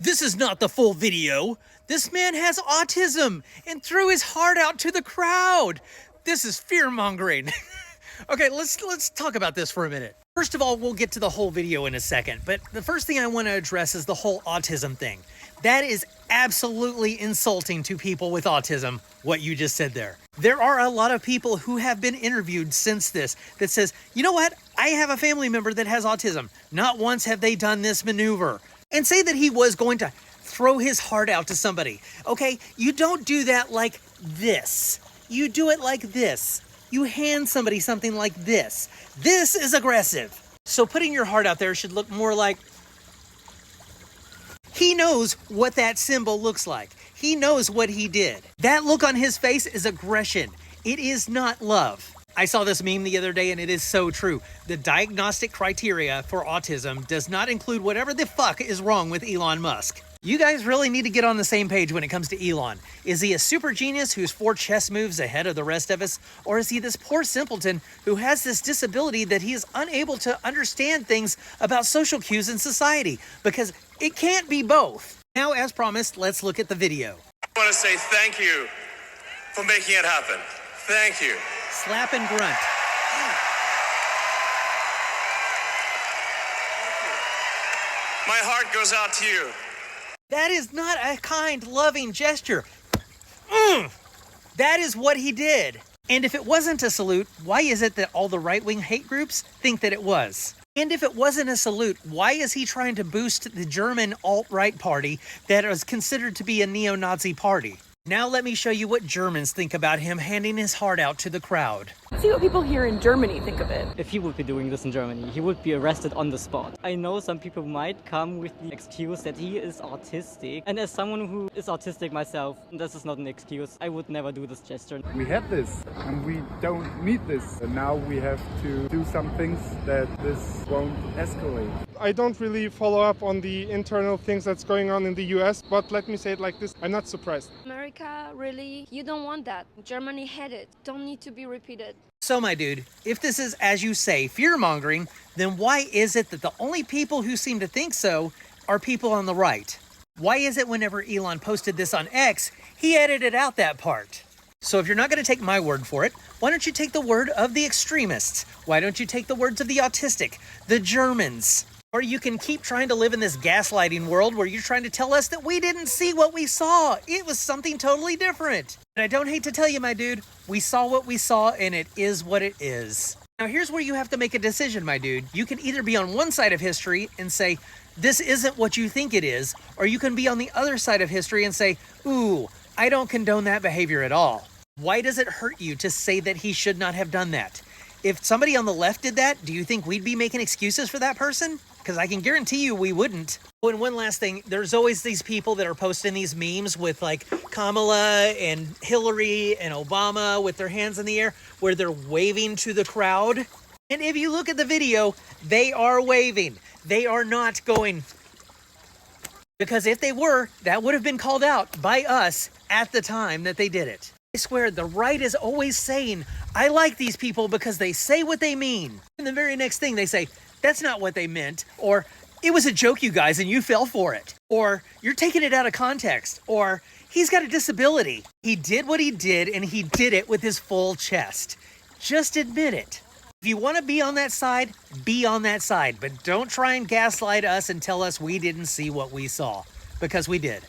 This is not the full video. This man has autism and threw his heart out to the crowd. This is fear-mongering. Okay, let's talk about this for a minute. First of all, we'll get to the whole video in a second, but the first thing I want to address is the whole autism thing. That is absolutely insulting to people with autism, what you just said there. There are a lot of people who have been interviewed since this that says, you know what? I have a family member that has autism. Not once have they done this maneuver. And say that he was going to throw his heart out to somebody. Okay, you don't do that like this. You do it like this. You hand somebody something like this. This is aggressive. So putting your heart out there should look more like, he knows what that symbol looks like. He knows what he did. That look on his face is aggression. It is not love. I saw this meme the other day and it is so true. The diagnostic criteria for autism does not include whatever the fuck is wrong with Elon Musk. You guys really need to get on the same page when it comes to Elon. Is he a super genius who's 4 chess moves ahead of the rest of us? Or is he this poor simpleton who has this disability that he is unable to understand things about social cues in society? Because it can't be both. Now, as promised, let's look at the video. I want to say thank you for making it happen. Thank you. Slap and grunt. My heart goes out to you. That is not a kind, loving gesture. That is what he did. And if it wasn't a salute, why is it that all the right-wing hate groups think that it was? And if it wasn't a salute, why is he trying to boost the German alt-right party that is considered to be a neo-Nazi party? Now let me show you what Germans think about him handing his heart out to the crowd. See what people here in Germany think of it. If he would be doing this in Germany, he would be arrested on the spot. I know some people might come with the excuse that he is autistic. And as someone who is autistic myself, this is not an excuse. I would never do this gesture. We had this and we don't need this. And now we have to do some things that this won't escalate. I don't really follow up on the internal things that's going on in the US, but let me say it like this, I'm not surprised. America, really, you don't want that. Germany had it. Don't need to be repeated. So my dude, if this is, as you say, fear-mongering, then why is it that the only people who seem to think so are people on the right? Why is it whenever Elon posted this on X, he edited out that part? So if you're not going to take my word for it, why don't you take the word of the extremists? Why don't you take the words of the autistic, the Germans? Or you can keep trying to live in this gaslighting world where you're trying to tell us that we didn't see what we saw. It was something totally different. And I don't hate to tell you, my dude, we saw what we saw and it is what it is. Now here's where you have to make a decision, my dude. You can either be on one side of history and say, this isn't what you think it is, or you can be on the other side of history and say, ooh, I don't condone that behavior at all. Why does it hurt you to say that he should not have done that? If somebody on the left did that, do you think we'd be making excuses for that person? Because I can guarantee you we wouldn't. Oh, and one last thing, there's always these people that are posting these memes with like Kamala and Hillary and Obama with their hands in the air where they're waving to the crowd. And if you look at the video, they are waving. They are not going. Because if they were, that would have been called out by us at the time that they did it. I swear the right is always saying, I like these people because they say what they mean. And the very next thing they say, that's not what they meant, or it was a joke, you guys, and you fell for it, or you're taking it out of context, or he's got a disability. He did what he did, and he did it with his full chest. Just admit it. If you want to be on that side, be on that side, but don't try and gaslight us and tell us we didn't see what we saw, because we did.